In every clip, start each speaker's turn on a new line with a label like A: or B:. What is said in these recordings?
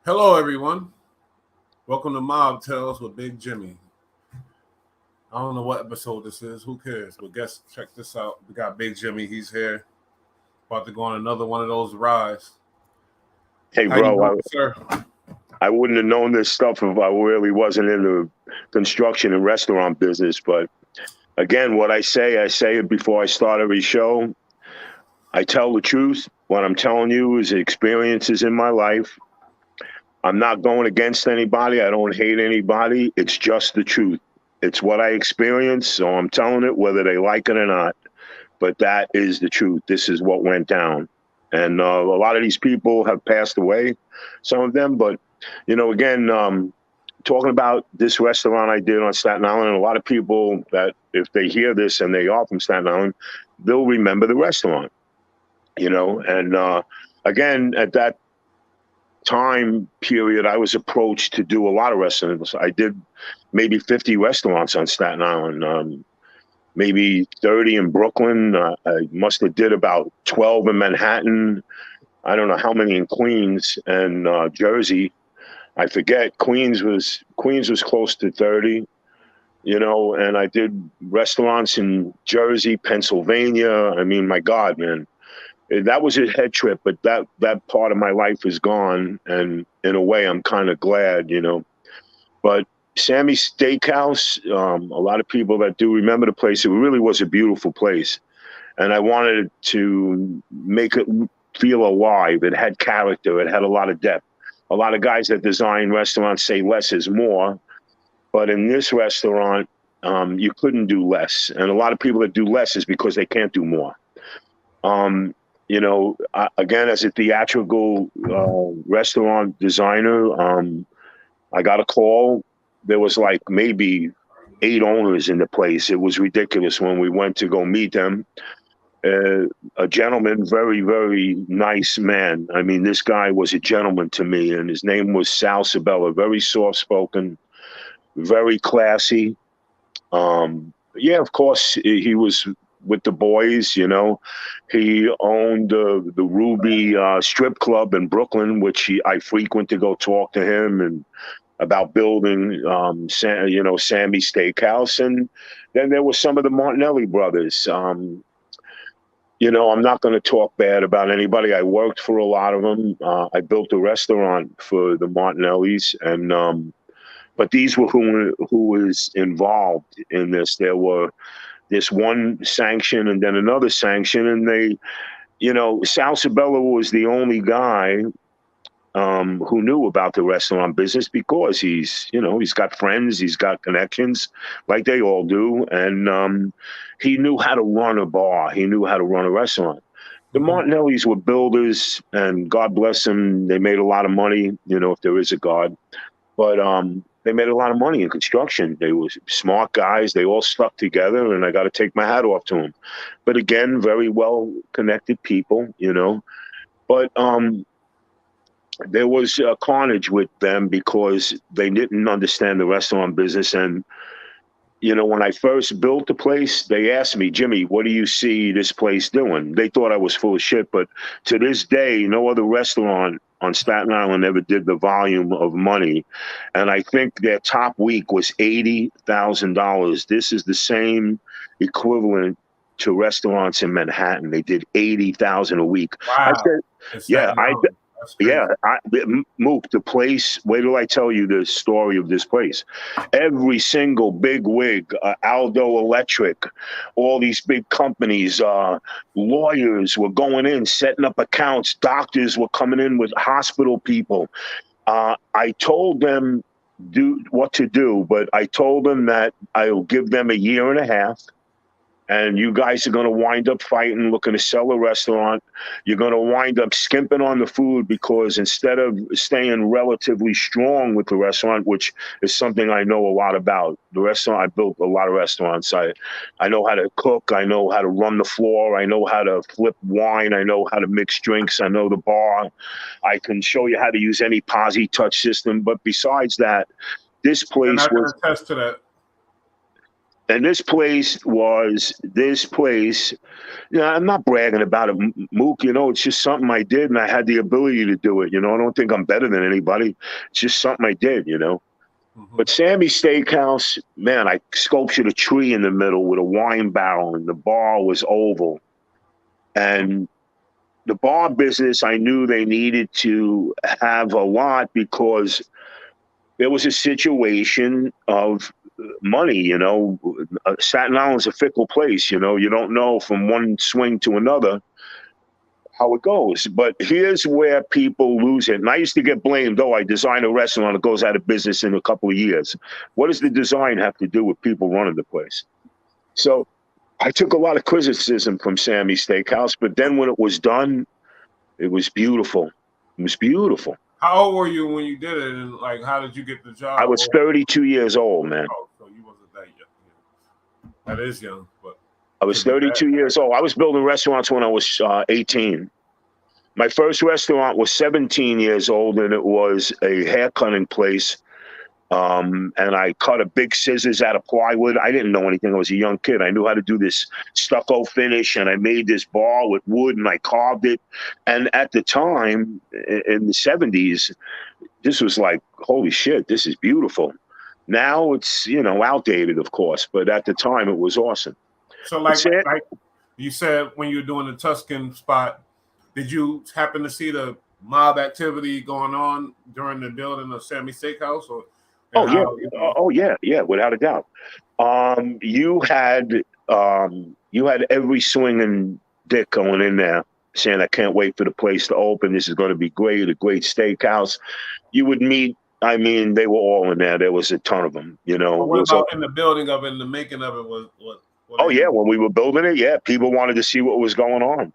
A: Hello, everyone. Welcome to Mob Tales with Big Jimmy. I don't know what episode this is. Who cares? But guess, check this out. We got Big Jimmy. He's here. About to go on another one of those rides.
B: Hey,
A: How you
B: bro,
A: doing, sir?
B: I wouldn't have known this stuff if I really wasn't in the construction and restaurant business. But again, what I say it before I start every show. I tell the truth. What I'm telling you is experiences in my life. I'm not going against anybody. I don't hate anybody. It's just the truth. It's what I experienced, so I'm telling it whether they like it or not. But that is the truth. This is what went down. And a lot of these people have passed away, some of them. But, again, talking about this restaurant I did on Staten Island, and a lot of people that if they hear this and they are from Staten Island, they'll remember the restaurant, And again, at that time period, I was approached to do a lot of restaurants. I did maybe 50 restaurants on Staten Island. Maybe 30 in Brooklyn. I must have did about 12 in Manhattan. I don't know how many in Queens and Jersey. I forget. Queens was close to 30, and I did restaurants in Jersey, Pennsylvania. I mean, my God, man, that was a head trip, but that part of my life is gone. And in a way, I'm kind of glad, but Sammy's Steakhouse, a lot of people that do remember the place. It really was a beautiful place. And I wanted to make it feel alive. It had character. It had a lot of depth. A lot of guys that design restaurants say less is more. But in this restaurant, you couldn't do less. And a lot of people that do less is because they can't do more. Again, as a theatrical restaurant designer, I got a call. There was like maybe 8 owners in the place. It was ridiculous when we went to go meet them. A gentleman, very, very nice man. I mean, this guy was a gentleman to me, and his name was Sal Sabella, very soft-spoken, very classy. Yeah, of course, he was with the boys, He owned the Ruby strip club in Brooklyn, which I frequent to go talk to him and about building, Sammy's Steakhouse. And then there were some of the Martinelli brothers. I'm not going to talk bad about anybody. I worked for a lot of them. I built a restaurant for the Martinellis, and but these were who was involved in this. There were this one sanction and then another sanction, and they, Sal Sabella was the only guy who knew about the restaurant business because he's got friends, he's got connections like they all do. And he knew how to run a bar. He knew how to run a restaurant. The Martinellis were builders, and God bless them. They made a lot of money, if there is a God. But they made a lot of money in construction. They were smart guys. They all stuck together, and I got to take my hat off to them. But again, very well-connected people, But there was carnage with them because they didn't understand the restaurant business. And, when I first built the place, they asked me, Jimmy, what do you see this place doing? They thought I was full of shit. But to this day, no other restaurant on Staten Island ever did the volume of money. And I think their top week was $80,000. This is the same equivalent to restaurants in Manhattan. They did $80,000 a week.
A: Wow.
B: I said, Mook, the place, wait till I tell you the story of this place. Every single big wig, Aldo Electric, all these big companies, lawyers were going in, setting up accounts. Doctors were coming in with hospital people. I told them what to do, but I told them that I'll give them a year and a half. And you guys are going to wind up fighting, looking to sell a restaurant. You're going to wind up skimping on the food because instead of staying relatively strong with the restaurant, which is something I know a lot about. The restaurant, I built a lot of restaurants. I know how to cook. I know how to run the floor. I know how to flip wine. I know how to mix drinks. I know the bar. I can show you how to use any Posi touch system. But besides that, this place
A: was... attest to that.
B: And this place. I'm not bragging about it, Mook. It's just something I did, and I had the ability to do it. I don't think I'm better than anybody. It's just something I did.
A: Mm-hmm.
B: But Sammy's Steakhouse, man, I sculptured a tree in the middle with a wine barrel, and the bar was oval. And the bar business, I knew they needed to have a lot because there was a situation of money. Staten Island's a fickle place. You don't know from one swing to another how it goes. But here's where people lose it. And I used to get blamed, I design a restaurant that goes out of business in a couple of years. What does the design have to do with people running the place? So I took a lot of criticism from Sammy's Steakhouse, but then when it was done, it was beautiful. It was beautiful.
A: How old were you when you did it, and like, how did you get the job?
B: I was 32 years old, man.
A: Oh, so you wasn't that young. That is young, but
B: I was 32 years old. I was building restaurants when I was 18. My first restaurant was 17 years old, and it was a hair cutting place. And I cut a big scissors out of plywood. I didn't know anything. I was a young kid. I knew how to do this stucco finish, and I made this bar with wood, and I carved it. And at the time, in the 70s, this was like, holy shit, this is beautiful. Now it's, outdated, of course, but at the time it was awesome.
A: So like you said, when you were doing the Tuscan spot, did you happen to see the mob activity going on during the building of Sammy's Steakhouse?
B: Oh yeah, without a doubt. You had every swinging dick going in there saying, I can't wait for the place to open. This is going to be great, a great steakhouse. You would meet, they were all in there. There was a ton of them,
A: What about in the building of it, in the making of it?
B: Oh yeah, when we were building it, yeah, people wanted to see what was going on,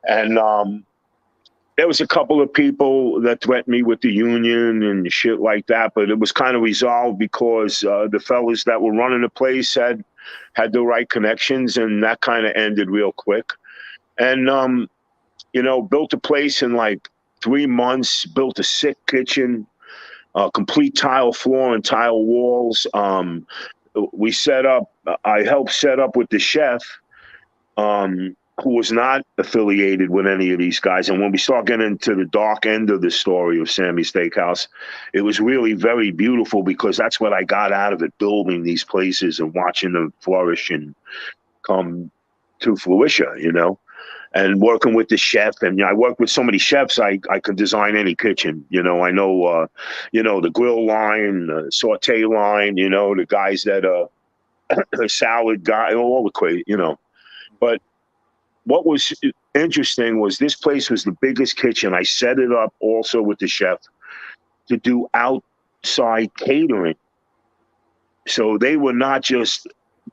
B: And there was a couple of people that threatened me with the union and shit like that, but it was kind of resolved because the fellas that were running the place had the right connections, and that kind of ended real quick. And, built a place in like 3 months, built a sick kitchen, complete tile floor and tile walls. I helped set up with the chef, who was not affiliated with any of these guys. And when we start getting into the dark end of the story of Sammy's Steakhouse, it was really very beautiful because that's what I got out of it, building these places and watching them flourish and come to fruition, and working with the chef. And I worked with so many chefs, I could design any kitchen. I know, the grill line, saute line, the guys that the salad guy, all the crazy, But what was interesting was this place was the biggest kitchen. I set it up also with the chef to do outside catering. So they were not just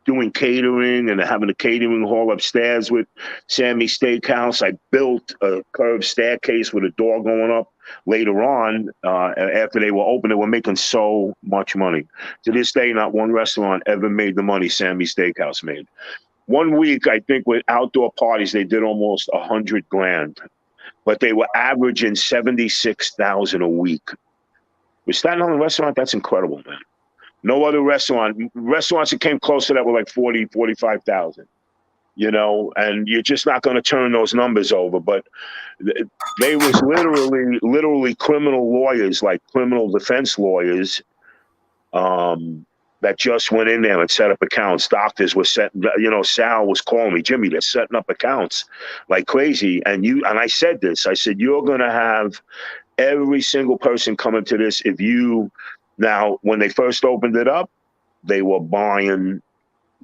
B: doing catering and having a catering hall upstairs with Sammy's Steakhouse. I built a curved staircase with a door going up later on. After they were open, they were making so much money. To this day, not one restaurant ever made the money Sammy's Steakhouse made. 1 week, I think, with outdoor parties, they did almost $100,000, but they were averaging 76,000 a week. With Staten Island restaurant, that's incredible, man. No other restaurants that came close to that were like 40, 45,000, and you're just not going to turn those numbers over. But they was literally criminal lawyers, like criminal defense lawyers, that just went in there and set up accounts. Doctors were setting, Sal was calling me, Jimmy, they're setting up accounts like crazy. And I said this, I said, you're going to have every single person coming to this. Now, when they first opened it up, they were buying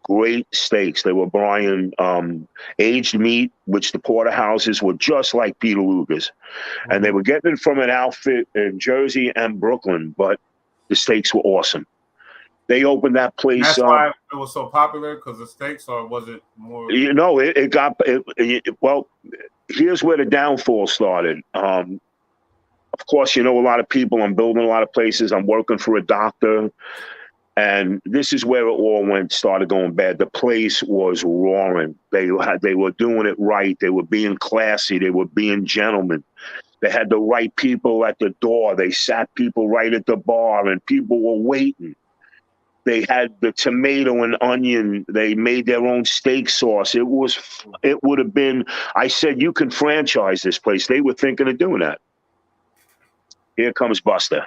B: great steaks. They were buying aged meat, which the porterhouses were just like Peter Luger's. And they were getting it from an outfit in Jersey and Brooklyn, but the steaks were awesome. They opened that place.
A: That's why it was so popular, because of steaks, or was it more?
B: Well, here's where the downfall started. Of course, a lot of people. I'm building a lot of places. I'm working for a doctor. And this is where it all started going bad. The place was roaring. They were doing it right. They were being classy. They were being gentlemen. They had the right people at the door. They sat people right at the bar, and people were waiting. They had the tomato and onion. They made their own steak sauce. It would have been, I said, you can franchise this place. They were thinking of doing that. Here comes Buster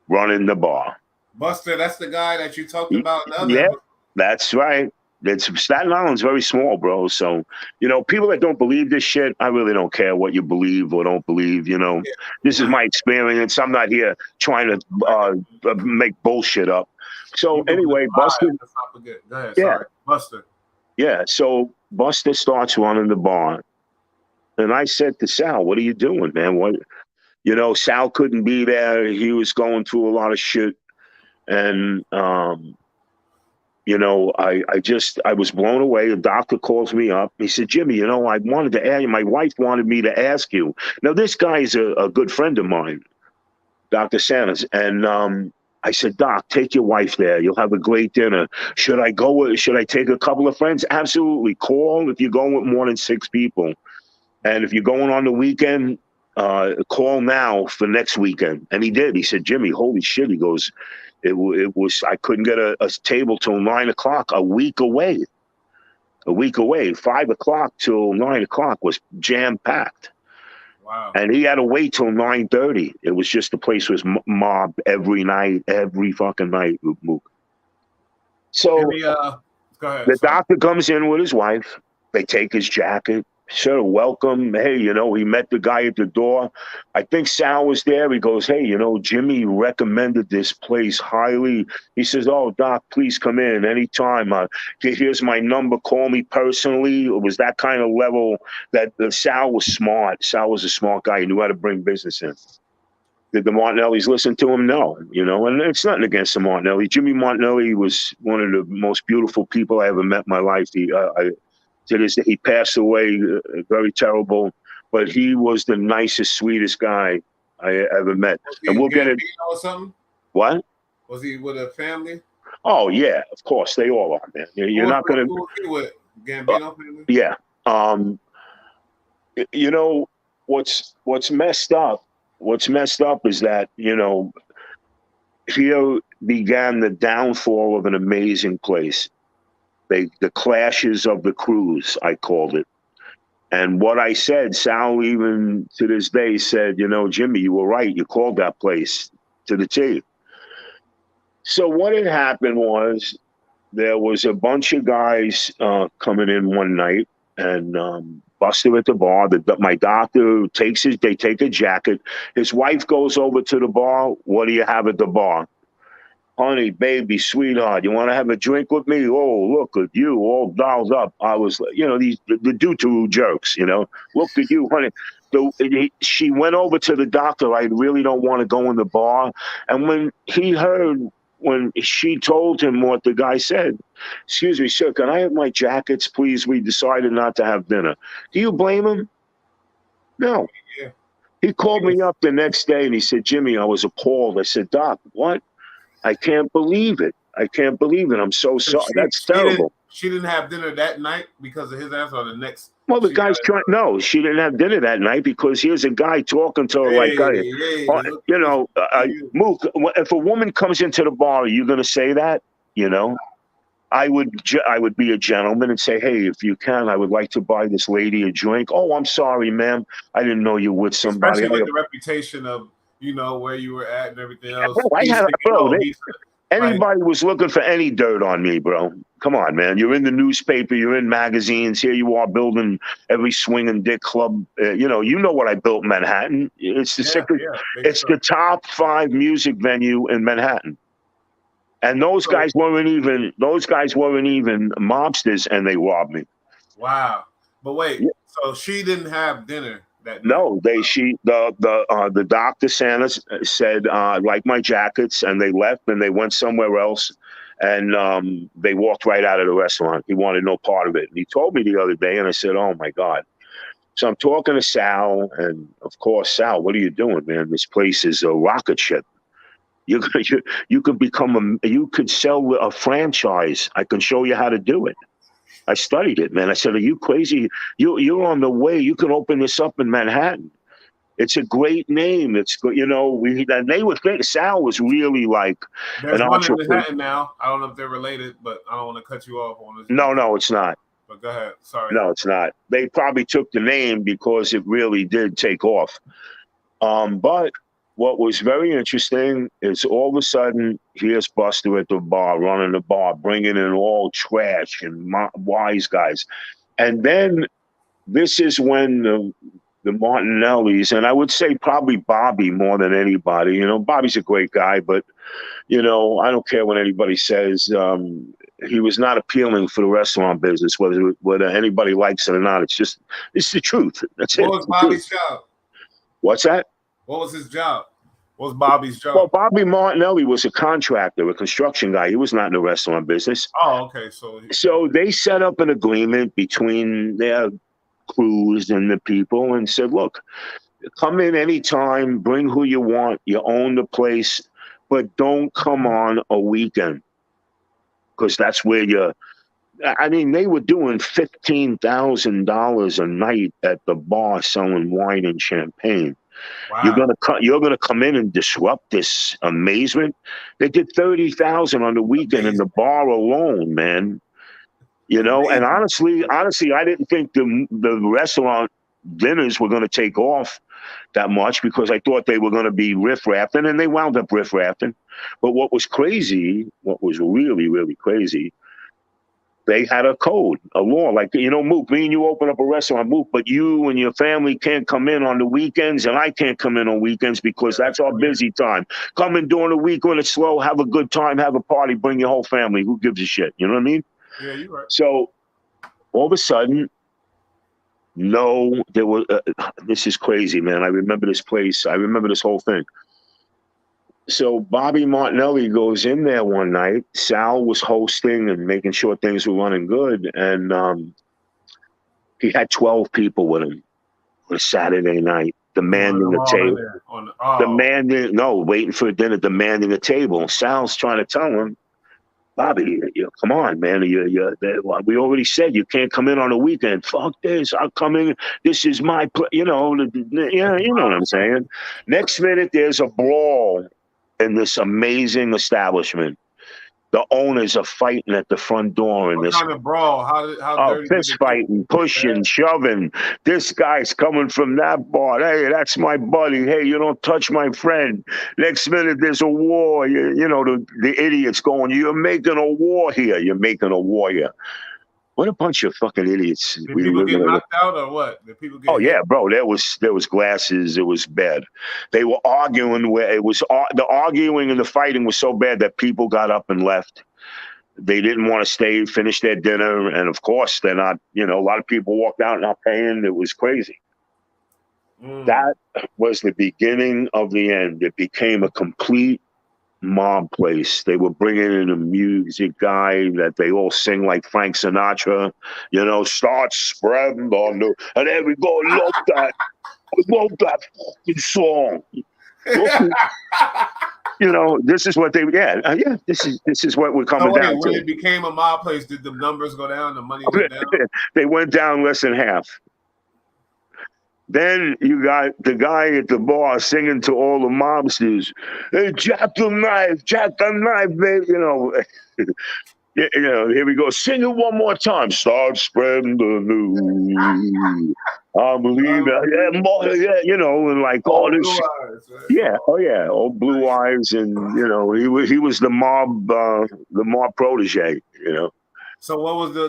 B: running the bar.
A: Buster, that's the guy that you talked about in the other
B: Yeah,
A: episode.
B: that's right. Staten Island's very small, bro. So, people that don't believe this shit, I really don't care what you believe or don't believe. This is my experience. I'm not here trying to make bullshit up. So anyway, Buster.
A: Let's not forget. Go ahead.
B: Yeah.
A: Sorry, Buster.
B: Yeah. So Buster starts running the bar, and I said to Sal, "What are you doing, man? What?" Sal couldn't be there. He was going through a lot of shit, and I was blown away. The doctor calls me up. He said, Jimmy, I wanted to ask you, my wife wanted me to ask you. Now, this guy's a good friend of mine, Dr. Sammys. And I said, Doc, take your wife there. You'll have a great dinner. Should I take a couple of friends? Absolutely. Call if you're going with more than 6 people. And if you're going on the weekend, call now for next weekend. And he did. He said, Jimmy, holy shit. He goes, it was, I couldn't get a table till 9 o'clock, a week away. 5 o'clock till 9 o'clock was jam packed.
A: Wow.
B: And he had to wait till 9:30. It was just, the place was mobbed every night, every fucking night. So
A: go ahead.
B: The doctor comes in with his wife. They take his jacket. Sure, welcome. Hey, he met the guy at the door. I think Sal was there. He goes, hey, Jimmy recommended this place highly. He says, oh, Doc, please come in anytime. Here's my number. Call me personally. It was that kind of level that Sal was smart. Sal was a smart guy. He knew how to bring business in. Did the Martinellis listen to him? No, and it's nothing against the Martinelli. Jimmy Martinelli was one of the most beautiful people I ever met in my life. He passed away, very terrible, but he was the nicest, sweetest guy I ever met.
A: And we'll get it. Or something?
B: What?
A: Was he with a family?
B: Oh yeah, of course they all are, man. You're not gonna.
A: Who was he with? Gambino family?
B: Yeah. What's messed up? What's messed up is that here began the downfall of an amazing place. The clashes of the crews, I called it. And what I said, Sal even to this day said, Jimmy, you were right. You called that place to the T. So what had happened was there was a bunch of guys coming in one night, and Buster at the bar. My doctor they take a jacket. His wife goes over to the bar. What do you have at the bar? Honey, baby, sweetheart, you want to have a drink with me? Oh, look at you, all dolled up. I was, the doo-doo jerks, Look at you, honey. She went over to the doctor. I really don't want to go in the bar. And when she told him what the guy said, excuse me, sir, can I have my jackets, please? We decided not to have dinner. Do you blame him? No.
A: Yeah.
B: He called me up the next day and he said, Jimmy, I was appalled. I said, Doc, what? I can't believe it. I'm so sorry. That's terrible.
A: She didn't have dinner that night because of his ass, or the next?
B: Well, the guy's trying. No, she didn't have dinner that night because here's a guy talking to her Mook, if a woman comes into the bar, are you going to say that? I would be a gentleman and say, hey, if you can, I would like to buy this lady a drink. Oh, I'm sorry, ma'am. I didn't know you were with somebody.
A: Especially with the reputation of, where you were at and everything else.
B: Anybody was looking for any dirt on me, bro. Come on, man. You're in the newspaper. You're in magazines. Here you are building every swinging dick club. You know what I built in Manhattan. It's the top 5 music venue in Manhattan. And those guys weren't even mobsters, and they robbed me.
A: Wow. But wait, so she didn't have dinner that night?
B: No, the Dr. Santa said, like my jackets, and they left and they went somewhere else, and they walked right out of the restaurant. He wanted no part of it. And he told me the other day, and I said, oh my God. So I'm talking to Sal, and of course, Sal, what are you doing, man? This place is a rocket ship. You could sell a franchise. I can show you how to do it. I studied it, man. I said, are you crazy? You're on the way. You can open this up in Manhattan. It's a great name. It's good. And they would think Sal was really like
A: There's
B: an
A: one in
B: entrepreneur.
A: Manhattan now. I don't know if they're related, but I don't want to cut you off on this.
B: No, it's not.
A: But go ahead. Sorry.
B: No, it's not. They probably took the name because it really did take off. But what was very interesting is all of a sudden, here's Buster at the bar, running the bar, bringing in all trash and wise guys. And then this is when the Martinellis, and I would say probably Bobby more than anybody. Bobby's a great guy, but, I don't care what anybody says. He was not appealing for the restaurant business, whether anybody likes it or not. It's the truth. That's
A: What
B: it.
A: was Bobby's job?
B: What's that?
A: What was his job? What was Bobby's job?
B: Well, Bobby Martinelli was a contractor, a construction guy. He was not in the restaurant business.
A: Oh, okay.
B: So they set up an agreement between their crews and the people and said, look, come in anytime, bring who you want, you own the place, but don't come on a weekend. Because that's where they were doing $15,000 a night at the bar selling wine and champagne. Wow. You're gonna come in and disrupt this amazement. They did $30,000 on the weekend in the bar alone, man. And honestly, I didn't think the restaurant dinners were gonna take off that much because I thought they were gonna be riff-raffing, and they wound up riff-raffing. But what was really, really crazy, they had a code, a law. Like, Mook, me and you open up a restaurant, Mook, but you and your family can't come in on the weekends, and I can't come in on weekends because that's our busy time. Come in during the week when it's slow, have a good time, have a party, bring your whole family. Who gives a shit? You know what I mean?
A: Yeah, you're right.
B: So all of a sudden, there was, this is crazy, man. I remember this place. I remember this whole thing. So Bobby Martinelli goes in there one night. Sal was hosting and making sure things were running good. And he had 12 people with him on a Saturday night, demanding a table. Waiting for dinner, demanding a table. Sal's trying to tell him, Bobby, come on, man. We already said you can't come in on a weekend. Fuck this. I'll come in. This is my place. You know what I'm saying? Next minute, there's a brawl in this amazing establishment. The owners are fighting at the front door.
A: What kind of brawl? How
B: fist fighting, pushing, shoving. This guy's coming from that bar. Hey, that's my buddy. Hey, you don't touch my friend. Next minute, there's a war. The idiots going, you're making a war here. You're making a war here. What a bunch of fucking idiots.
A: Did people get knocked out or what? Did people get hit?
B: Yeah, bro. There was glasses. It was bad. They were arguing where the arguing and the fighting was so bad that people got up and left. They didn't want to stay, finish their dinner. And of course, they're not, a lot of people walked out not paying. It was crazy. That was the beginning of the end. It became a complete mob place. They were bringing in a music guy that they all sing like Frank Sinatra, start spreading on the, and everybody loved that. I love that fucking song. This is what they, this is what we're coming down to.
A: When it became a mob place, did the numbers go down? The money went down?
B: They went down less than half. Then you got the guy at the bar singing to all the mobsters, "Hey, jack the knife, baby." Here we go. Sing it one more time. Start spreading the news. I believe that. And like all this.
A: Eyes, right?
B: Yeah. Oh yeah. Old blue eyes, and he was the mob protege.
A: So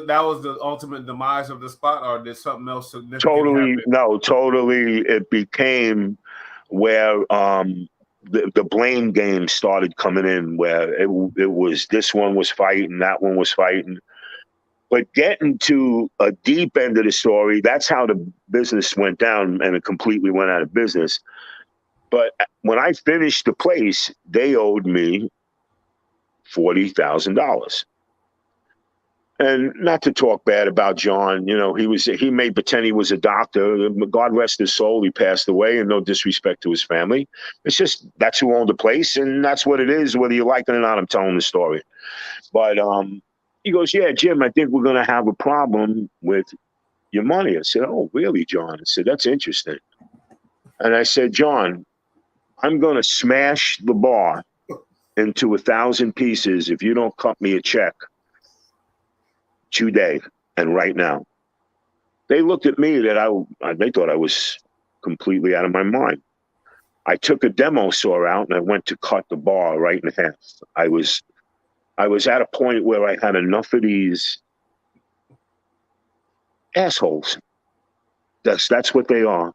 A: that was the ultimate demise of the spot, or did something else significant
B: happen? Totally. It became where the blame game started coming in, where it was this one was fighting, that one was fighting. But getting to a deep end of the story, that's how the business went down, and it completely went out of business. But when I finished the place, they owed me $40,000. And not to talk bad about John, he made pretend he was a doctor. God rest his soul, he passed away, and no disrespect to his family. It's just, that's who owned the place, and that's what it is, whether you like it or not. I'm telling the story. But he goes, "Yeah, Jim, I think we're going to have a problem with your money." I said, "Oh, really, John?" I said, "That's interesting." And I said, John, I'm going to smash the bar into 1,000 pieces if you don't cut me a check today and right now. They looked at me they thought I was completely out of my mind. I took a demo saw out and I went to cut the bar right in half. I was at a point where I had enough of these assholes. That's what they are.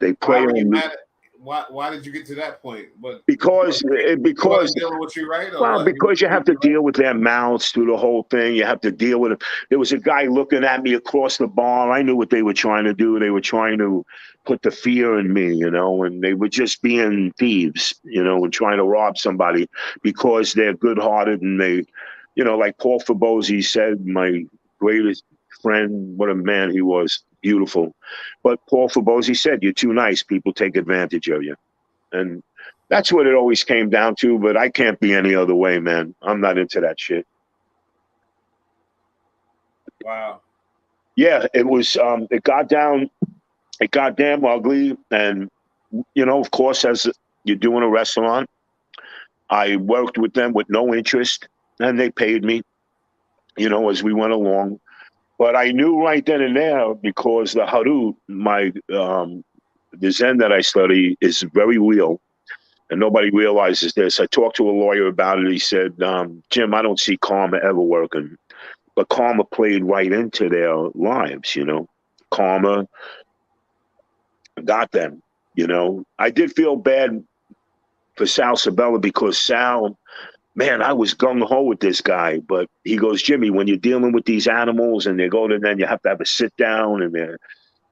B: They
A: Why
B: play
A: were you
B: on
A: mad? Why did you get to that point? But
B: because
A: dealing with you, right? Or
B: well,
A: what?
B: because you have to deal with their mouths through the whole thing. You have to deal with it. There was a guy looking at me across the bar. I knew what they were trying to do. They were trying to put the fear in me, and they were just being thieves, and trying to rob somebody because they're good-hearted and they, like Paul Fabozzi said, my greatest friend, what a man he was, beautiful. But Paul Fabozzi said, you're too nice. People take advantage of you. And that's what it always came down to, but I can't be any other way, man. I'm not into that shit.
A: Wow.
B: Yeah, it was, it got damn ugly. And, of course, as you're doing a restaurant, I worked with them with no interest and they paid me, as we went along. But I knew right then and there because the Harut, the Zen that I study is very real. And nobody realizes this. I talked to a lawyer about it. He said, Jim, I don't see karma ever working. But karma played right into their lives, Karma got them, I did feel bad for Sal Sabella because Sal, man, I was gung-ho with this guy. But he goes, Jimmy, when you're dealing with these animals and then you have to have a sit down and they're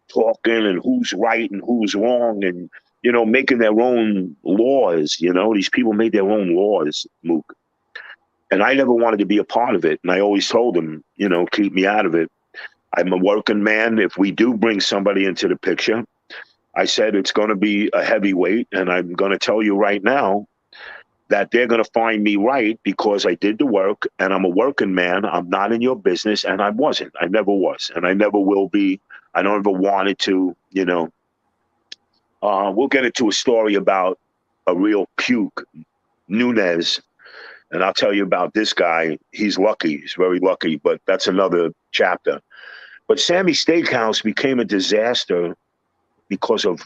B: talking and who's right and who's wrong and, making their own laws, these people made their own laws, Mook. And I never wanted to be a part of it. And I always told them, keep me out of it. I'm a working man. If we do bring somebody into the picture, I said it's going to be a heavyweight. And I'm going to tell you right now that they're going to find me right because I did the work and I'm a working man. I'm not in your business. And I wasn't. I never was. And I never will be. I don't ever wanted to, We'll get into a story about a real puke, Nunez. And I'll tell you about this guy. He's lucky. He's very lucky, but that's another chapter. But Sammy's Steakhouse became a disaster because of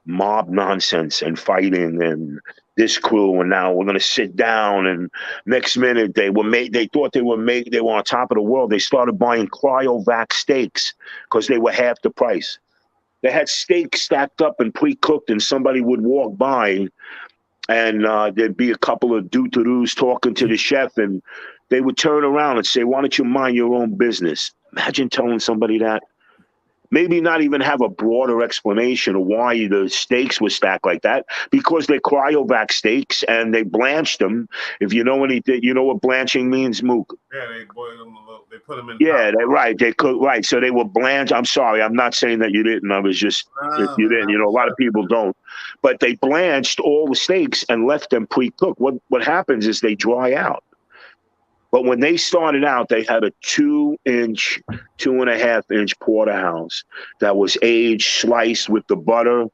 B: mob nonsense and fighting and this crew. And now we're going to sit down. And next minute they thought they were on top of the world. They started buying cryovac steaks because they were half the price. They had steaks stacked up and pre-cooked, and somebody would walk by, and there'd be a couple of doo-doo-doos talking to the chef, and they would turn around and say, why don't you mind your own business? Imagine telling somebody that. Maybe not even have a broader explanation of why the steaks were stacked like that, because they're cryovac steaks and they blanched them. If you know anything, you know what blanching means, Mook?
A: Yeah, they boil them a little. They put them in.
B: Yeah, right. They cook, right. So they were blanched. I'm sorry. I'm not saying that you didn't. I was just, if you didn't, a lot of people don't. But they blanched all the steaks and left them pre-cooked. What happens is they dry out. But when they started out, they had a 2-inch, 2.5-inch porterhouse that was aged, sliced with the butter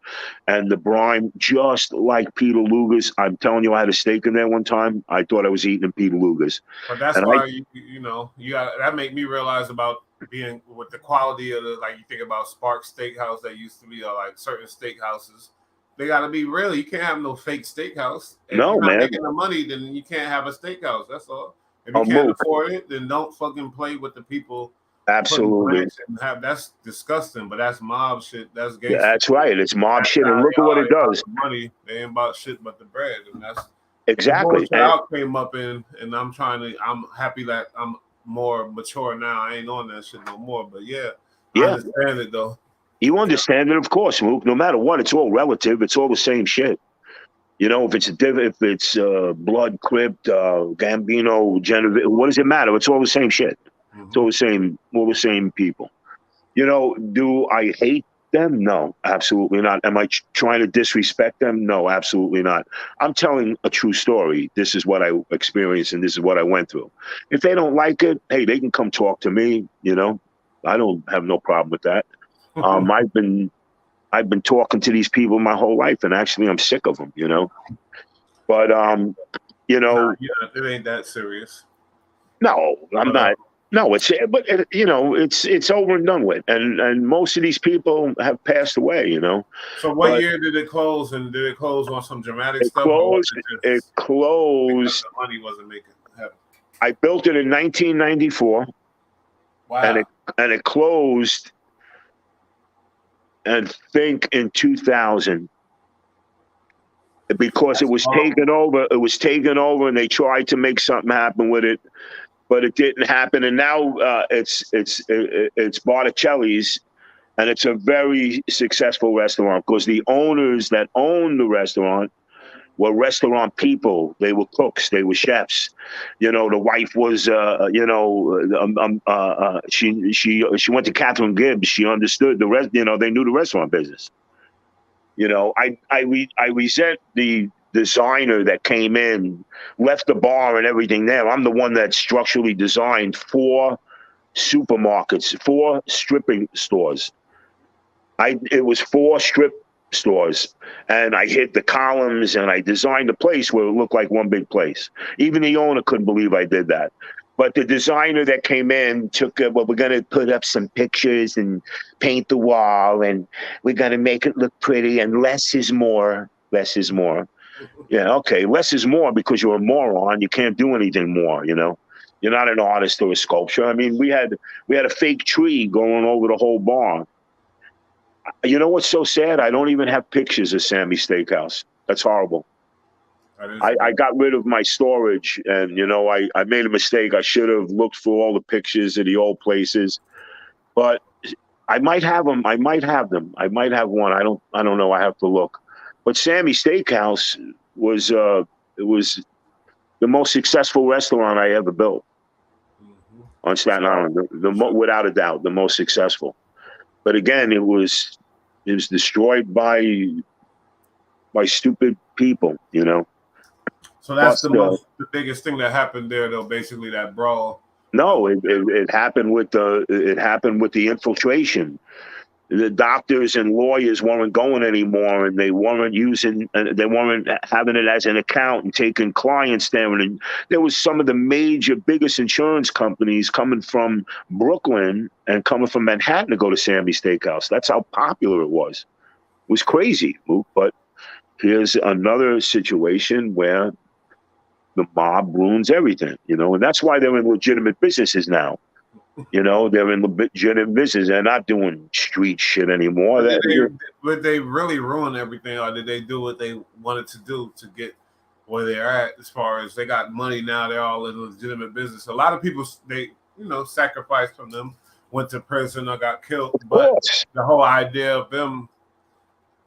B: and the brine, just like Peter Luger's. I'm telling you, I had a steak in there one time. I thought I was eating Peter Luger's.
A: But that's why you got that make me realize about being with the quality of you think about Spark Steakhouse that used to be like certain steakhouses. They got to be real. You can't have no fake steakhouse. If
B: no,
A: you're not
B: man.
A: making the money, then you can't have a steakhouse. That's all. If you can't afford it, then don't fucking play with the people.
B: Absolutely.
A: That's disgusting, but that's mob shit. That's gangster.
B: Yeah, that's right. It's mob shit, and look at what it does.
A: Money, they ain't about shit but the bread, and that's
B: exactly.
A: The I came up in, and I'm happy that I'm more mature now. I ain't on that shit no more, but I understand it though.
B: You understand it, of course, Luke. No matter what, it's all relative. It's all the same shit. If it's Blood, Crypt, Gambino, Genevieve, what does it matter? It's all the same shit. Mm-hmm. It's all the same people. Do I hate them? No, absolutely not. Am I trying to disrespect them? No, absolutely not. I'm telling a true story. This is what I experienced and this is what I went through. If they don't like it, hey, they can come talk to me. I don't have no problem with that. I've been I've been talking to these people my whole life, and actually I'm sick of them, you know. But you know,
A: Yeah, it ain't that serious.
B: no, I'm
A: But
B: not. No, you know, it's over and done with, and most of these people have passed away, you know.
A: so what
B: But
A: year did it close? And did it close on some dramatic
B: it
A: stuff, or was
B: closed.
A: it
B: It
A: just because
B: closed.
A: the money wasn't making happen?
B: I built it in 1994, and
A: Wow.
B: it closed, and think in 2000, because it
A: That's
B: was taken
A: horrible.
B: over. It was taken over, and they tried to make something happen with it, but it didn't happen. And now it's Barticelli's, and it's a very successful restaurant because the owners that own the restaurant were restaurant people. They were cooks. They were chefs. You know, the wife was, she went to Catherine Gibbs. She understood the rest. You know, they knew the restaurant business. You know, I resent the designer that came in, left the bar and everything there. I'm the one that structurally designed 4 supermarkets, 4 stripping stores. It was 4 strip stores, and I hit the columns and I designed a place where it looked like one big place. Even the owner couldn't believe I did that. But the designer that came in took, well, we're going to put up some pictures and paint the wall, and we're going to make it look pretty, and less is more. Less is more. Yeah, okay, less is more because you're a moron. You can't do anything more, you know. You're not an artist or a sculptor. I mean, we had a fake tree going over the whole bar. You know what's so sad? I don't even have pictures of Sammy's Steakhouse. That's horrible.
A: That is
B: I
A: bad.
B: got rid of my storage, and you know, I made a mistake. I should have looked for all the pictures of the old places, but I might have them. I might have them. I might have one. I don't know. I have to look. But Sammy's Steakhouse was it was the most successful restaurant I ever built
A: Mhm.
B: on Staten
A: So,
B: Island.
A: so
B: Without a doubt, the most successful. But again, it was destroyed by stupid people, you know.
A: so that's
B: But
A: the biggest thing that happened there, though. Basically, that brawl.
B: no,
A: With
B: it happened with the infiltration. The doctors and lawyers weren't going anymore, and they weren't they weren't having it as an account and taking clients there. And there was some of the major, biggest insurance companies coming from Brooklyn and coming from Manhattan to go to Sammy's Steakhouse. That's how popular it was. It was crazy, Luke. But here's another situation where the mob ruins everything, you know, and that's why they're in legitimate businesses now. You know, they're in legitimate business. They're not doing street shit anymore.
A: but but they really ruin everything, or did they do what they wanted to do to get where they're at? As far as they got money now, they're all in legitimate business. A lot of people they sacrificed from them, went to prison or got killed,
B: Of
A: but
B: course,
A: the whole idea of them,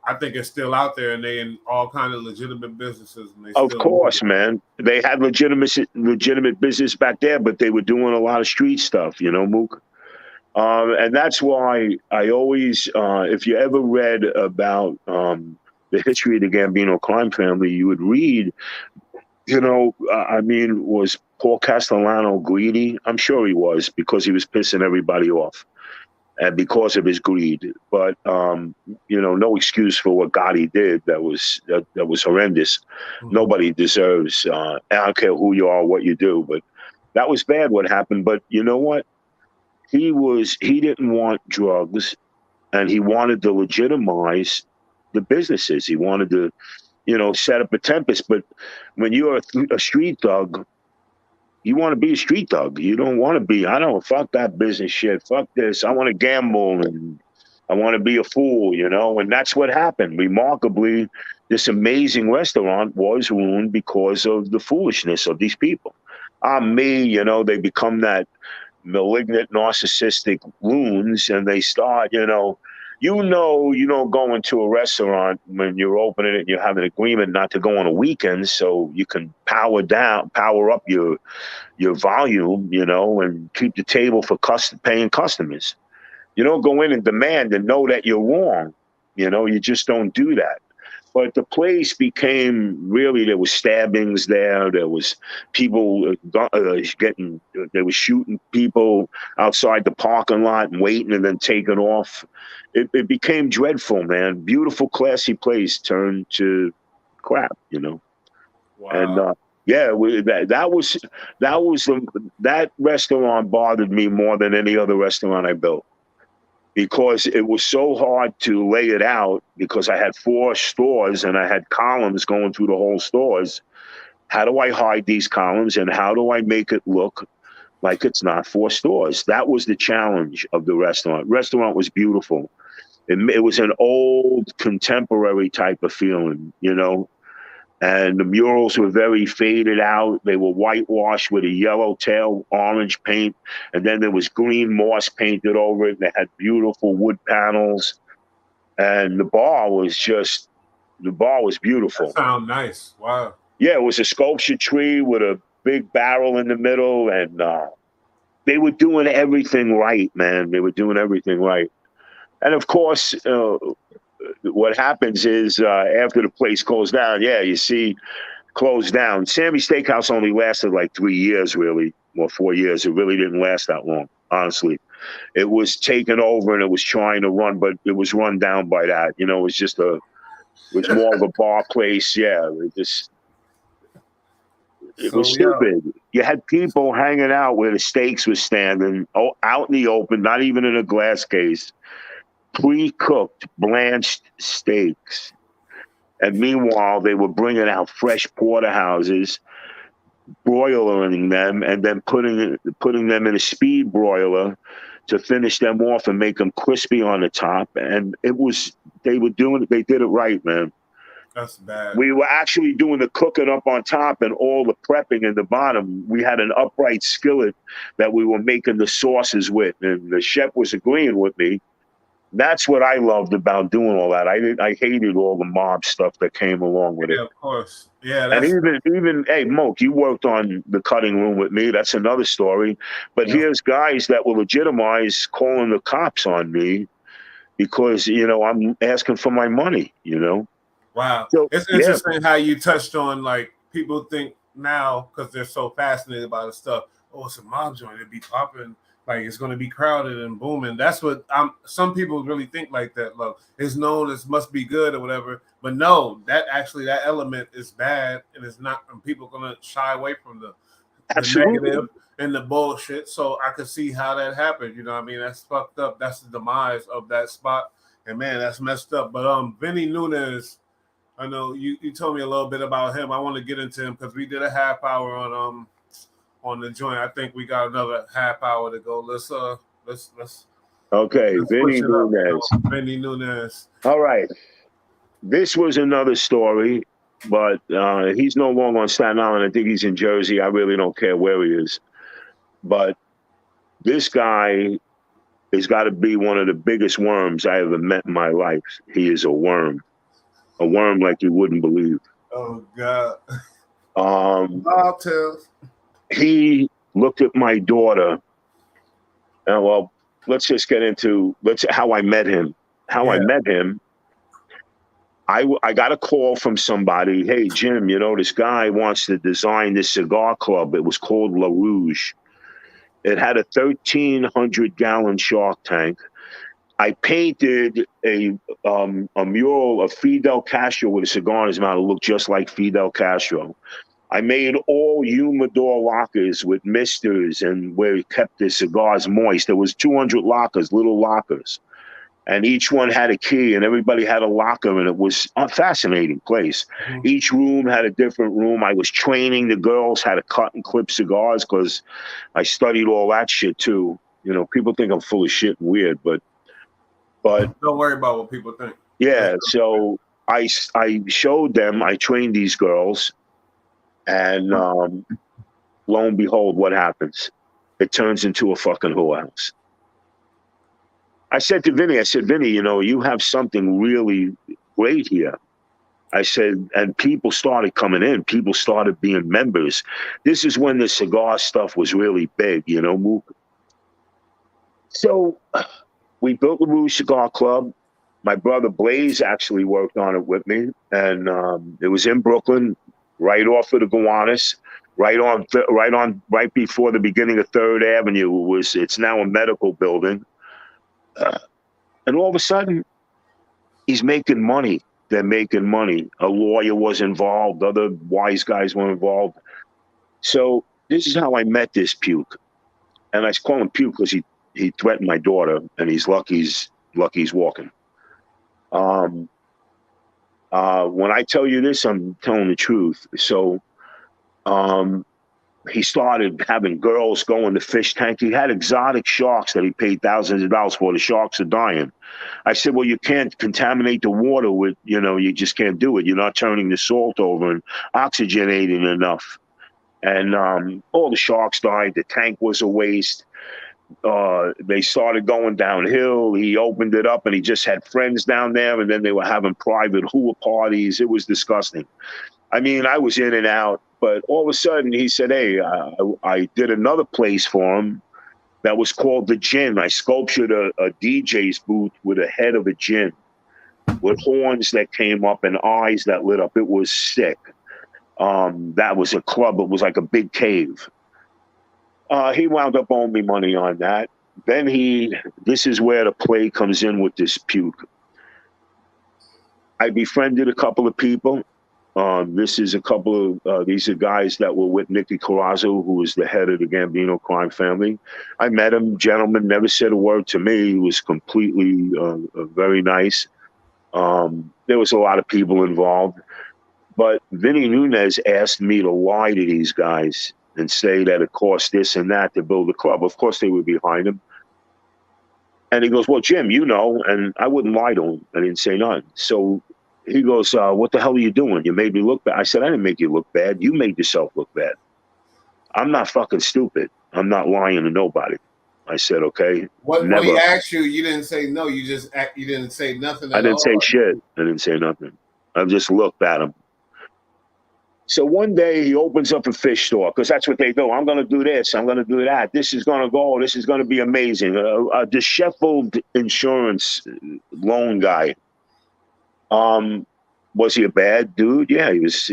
A: I think, is still out there, and they in all kind of legitimate businesses, and they
B: of
A: still moving.
B: course, man. They had legitimate business back there, but they were doing a lot of street stuff, you know, Mook. And that's why I always, if you ever read about the history of the Gambino crime family, you would read, you know, I mean, was Paul Castellano greedy? I'm sure he was because he was pissing everybody off and because of his greed. But you know, no excuse for what Gotti did. That was horrendous.
A: Mhm.
B: Nobody deserves. I don't care who you are, what you do, but that was bad. What happened? But you know what? He didn't want drugs, and he wanted to legitimize the businesses. He wanted to, you know, set up a tempest. But when you're a street thug, you want to be a street thug. You don't want to be, I don't, fuck that business shit. Fuck this. I want to gamble and I want to be a fool, you know? And that's what happened. Remarkably, this amazing restaurant was ruined because of the foolishness of these people. Me, you know, they become that malignant, narcissistic loons, and they start, you know, going to a restaurant when you're opening it, and you have an agreement not to go on a weekend, so you can power up your volume, you know, and keep the table for paying customers. You don't go in and demand and know that you're wrong. You know, you just don't do that. But the place became really, there was stabbings there. There was people they were shooting people outside the parking lot and waiting and then taking off. It became dreadful, man. Beautiful, classy place turned to crap, you know. And
A: Wow.
B: yeah, that restaurant bothered me more than any other restaurant I built, because it was so hard to lay it out, because I had 4 stores and I had columns going through the whole stores. How do I hide these columns, and how do I make it look like it's not 4 stores? That was the challenge of the restaurant. Restaurant was beautiful. It was an old contemporary type of feeling, you know, and the murals were very faded out. They were whitewashed with a yellow tail, orange paint, and then there was green moss painted over it. They had beautiful wood panels, and the bar was beautiful.
A: That sounds nice. Wow.
B: Yeah, it was a sculpture tree with a big barrel in the middle, and they were doing everything right, man. They were doing everything right. And of course, what happens is after the place closed down, yeah, you see, closed down. Sammy's Steakhouse only lasted like 3 years, really, or 4 years. It really didn't last that long, honestly. It was taken over and it was trying to run, but it was run down by that. You know, it was more of a bar place. Yeah, it
A: So
B: was
A: yeah.
B: stupid. You had people hanging out where the steaks were standing, out in the open, not even in a glass case, pre-cooked, blanched steaks. And meanwhile, they were bringing out fresh porterhouses, broiling them, and then putting them in a speed broiler to finish them off and make them crispy on the top. And they did it right, man.
A: That's bad.
B: We were actually doing the cooking up on top and all the prepping in the bottom. We had an upright skillet that we were making the sauces with, and the chef was agreeing with me. That's what I loved about doing all that. I hated all the mob stuff that came along with it.
A: Yeah, of course. Yeah,
B: And
A: that's
B: even hey, Moke, you worked on the cutting room with me. That's another story. But
A: yeah.
B: here's guys that will legitimize calling the cops on me because, you know, I'm asking for my money, you know.
A: Wow.
B: So
A: It's
B: yeah,
A: interesting how you touched on, like, people think now because they're so fascinated by the stuff. Oh, it's a mob joint. It'd be popping. Like, it's going to be crowded and booming. That's what some people really think like that. Look, it's known as must be good or whatever. But no, that element is bad, and it's not. And people are going to shy away from the
B: absolutely.
A: negative and the bullshit. So I could see how that happened. You know what I mean? That's fucked up. That's the demise of that spot. And man, that's messed up. But Vinny Nunes, I know you told me a little bit about him. I want to get into him because we did a half hour on the joint. I think we got another half hour to go. Let's
B: Okay,
A: push
B: Vinny
A: it up.
B: Nunes.
A: Vinny Nunes.
B: All right. This was another story, but he's no longer on Staten Island. I think he's in Jersey. I really don't care where he is. But this guy has got to be one of the biggest worms I ever met in my life. He is a worm like you wouldn't believe.
A: Oh God.
B: Um,
A: Tales.
B: he looked at my daughter. And well, let's just get into how I met him. I met him. I got a call from somebody. Hey, Jim, you know, this guy wants to design this cigar club. It was called La Rouge. It had a 1,300-gallon shark tank. I painted a mural of Fidel Castro with a cigar in his mouth. It looked just like Fidel Castro. I made all humidor lockers with misters and where he kept his cigars moist. There was 200 lockers, little lockers. And each one had a key and everybody had a locker, and it was a fascinating place. Mm-hmm. Each room had a different room. I was training the girls how to cut and clip cigars because I studied all that shit too. You know, people think I'm full of shit and weird, but
A: don't worry about what people think.
B: Yeah, so I showed them, I trained these girls, and lo and behold, what happens? It turns into a fucking whorehouse. I said to Vinny, you know, you have something really great here. I said, and people started coming in. People started being members. This is when the cigar stuff was really big, you know. So we built the Rouge Cigar Club. My brother Blaze actually worked on it with me, and it was in Brooklyn, right off of the Gowanus, right before the beginning of Third Avenue. It's now a medical building, and all of a sudden, he's making money. They're making money. A lawyer was involved. Other wise guys were involved. So this is how I met this puke, and I call him puke because he threatened my daughter, and he's lucky he's walking. When I tell you this, I'm telling the truth. So he started having girls go in the fish tank. He had exotic sharks that he paid thousands of dollars for. The sharks are dying. I said, well, you can't contaminate the water with, you just can't do it. You're not turning the salt over and oxygenating enough. And all the sharks died. The tank was a waste. They started going downhill. He opened it up and he just had friends down there, and then they were having private hula parties. It was disgusting. I mean, I was in and out, but all of a sudden he said, hey, I did another place for him that was called the Gin. I sculptured a DJ's booth with a head of a gin with horns that came up and eyes that lit up. It was sick. That was a club. It was like a big cave. He wound up owing me money on that. Then this is where the play comes in with this puke. I befriended a couple of people. These are guys that were with Nicky Corazzo, who was the head of the Gambino crime family. I met him, gentleman, never said a word to me. He was completely very nice. There was a lot of people involved. But Vinny Nunes asked me to lie to these guys and say that it cost this and that to build a club. Of course, they were behind him. And he goes, well, Jim, and I wouldn't lie to him. I didn't say none. So he goes, what the hell are you doing? You made me look bad. I said, I didn't make you look bad. You made yourself look bad. I'm not fucking stupid. I'm not lying to nobody. I said, okay.
A: When he asked you, you didn't say no. You didn't say nothing.
B: I didn't say shit. I didn't say nothing. I just looked at him. So one day he opens up a fish store because that's what they do. I'm going to do this. I'm going to do that. This is going to go. This is going to be amazing. The Sheffield insurance loan guy. Was he a bad dude? Yeah, he was.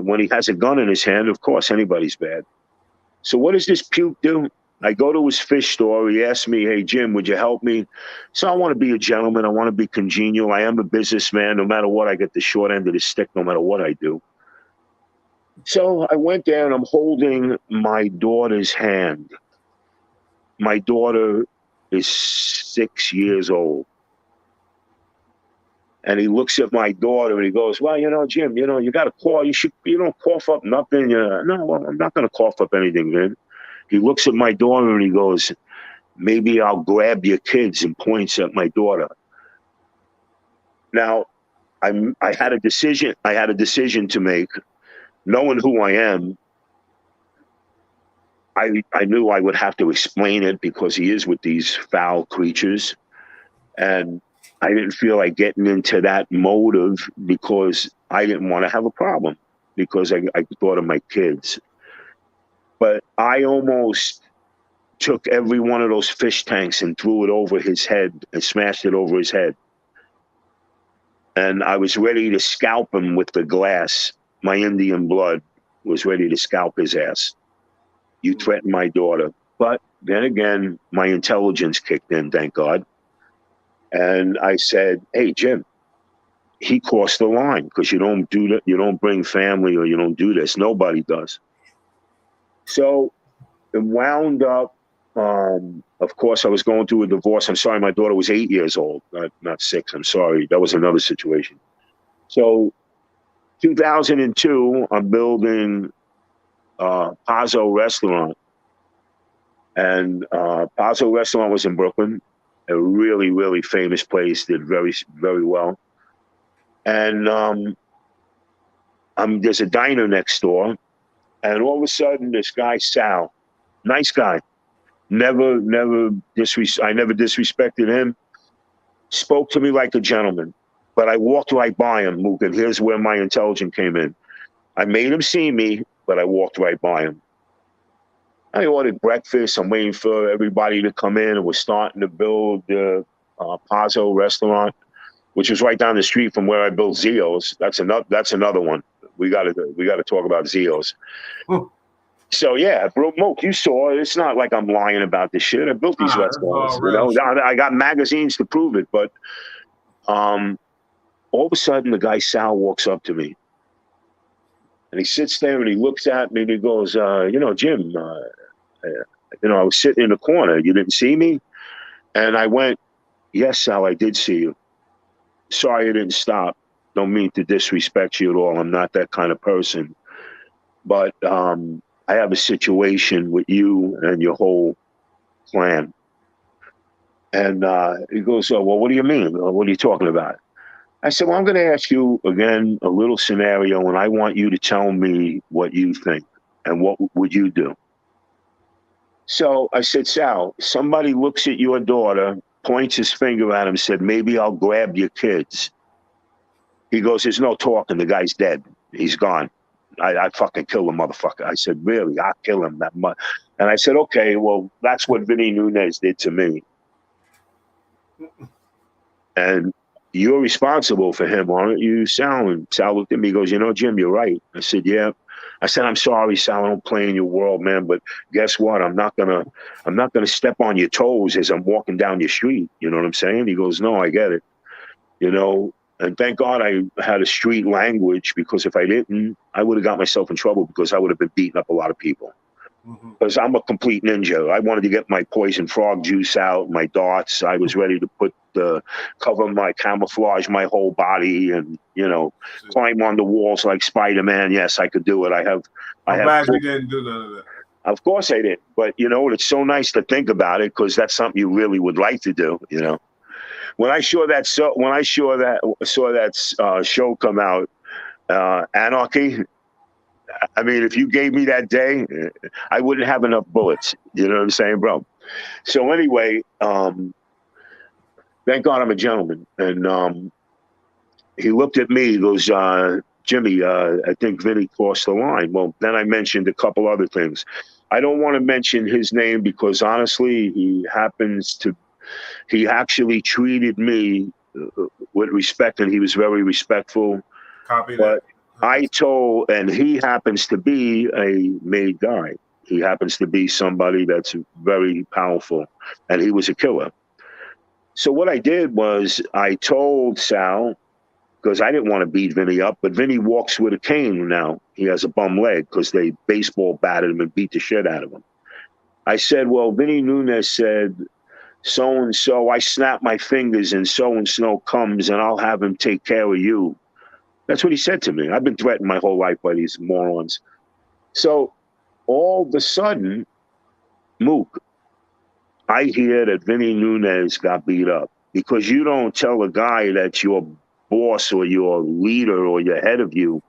B: When he has a gun in his hand, of course, anybody's bad. So what does this puke do? I go to his fish store. He asks me, hey, Jim, would you help me? So I want to be a gentleman. I want to be congenial. I am a businessman. No matter what, I get the short end of the stick no matter what I do. So I went there and I'm holding my daughter's hand. My daughter is 6 years old. And he looks at my daughter and he goes, well, Jim, you got to call. You don't cough up nothing. No, well, I'm not going to cough up anything, Vin. He looks at my daughter and he goes, maybe I'll grab your kids, and points at my daughter. Now, I had a decision to make. Knowing who I am, I knew I would have to explain it because he is with these foul creatures. And I didn't feel like getting into that motive because I didn't want to have a problem because I thought of my kids. But I almost took every one of those fish tanks and threw it over his head and smashed it over his head. And I was ready to scalp him with the glass. My Indian blood was ready to scalp his ass. You threatened my daughter. But then again, my intelligence kicked in, thank God. And I said, hey, Jim, he crossed the line because you don't do that. You don't bring family or you don't do this. Nobody does. So it wound up, of course, I was going through a divorce. I'm sorry, my daughter was 8 years old, not 6. I'm sorry. That was another situation. So 2002, I'm building Pazzo Restaurant. And Pazzo Restaurant was in Brooklyn, a really, really famous place, did very, very well. And there's a diner next door. And all of a sudden, this guy, Sal, nice guy, I never disrespected him, spoke to me like a gentleman. But I walked right by him, Mook, and here's where my intelligence came in. I made him see me, but I walked right by him. I ordered breakfast. I'm waiting for everybody to come in, and we're starting to build the Pazzo Restaurant. which was right down the street from where I built Zio's. That's another one. We got to talk about Zio's. So yeah, bro, Moke, you saw it. It's not like I'm lying about this shit. I built these restaurants. You know, I got magazines to prove it. But all of a sudden, the guy Sal walks up to me, and he sits there and he looks at me and he goes, Jim, I was sitting in the corner. You didn't see me? And I went, yes, Sal, I did see you. Sorry I didn't stop. Don't mean to disrespect you at all. I'm not that kind of person. But I have a situation with you and your whole plan. And he goes, well, what do you mean? What are you talking about? I said, well, I'm going to ask you again a little scenario, and I want you to tell me what you think and what would you do. So I said, Sal, somebody looks at your daughter, points his finger at him, said, maybe I'll grab your kids. He goes, there's no talking. The guy's dead. He's gone. I fucking kill the motherfucker. I said, really? I'll kill him that much. And I said, okay, well, that's what Vinny Nunes did to me. And you're responsible for him, aren't you, Sal? And Sal looked at me, he goes, Jim, you're right. I said, yeah. I said, I'm sorry, Sal, I don't play in your world, man, but guess what? I'm not gonna step on your toes as I'm walking down your street. You know what I'm saying? He goes, no, I get it. And thank God I had a street language, because if I didn't, I would have got myself in trouble, because I would have been beating up a lot of people. Because I'm a complete ninja. I wanted to get my poison frog juice out, my darts. I was ready to cover my camouflage, my whole body, and climb on the walls like Spider-Man. Yes, I could do it. I'm glad you didn't do none of that. Of course I didn't. But it's so nice to think about it, because that's something you really would like to do. When I saw that show come out, Anarchy. I mean, if you gave me that day, I wouldn't have enough bullets. You know what I'm saying, bro? So anyway, thank God I'm a gentleman. And he looked at me, he goes, Jimmy, I think Vinny crossed the line. Well, then I mentioned a couple other things. I don't want to mention his name because honestly, he actually treated me with respect, and he was very respectful. Copy that. And he happens to be a made guy. He happens to be somebody that's very powerful, and he was a killer. So what I did was I told Sal, because I didn't want to beat Vinny up, but Vinny walks with a cane now. He has a bum leg because they baseball batted him and beat the shit out of him. I said, well, Vinny Nunes said, so-and-so, I snap my fingers and so-and-so comes and I'll have him take care of you. That's what he said to me. I've been threatened my whole life by these morons. So all of a sudden, Mook, I hear that Vinny Nunes got beat up, because you don't tell a guy that's your boss or your leader or your head of you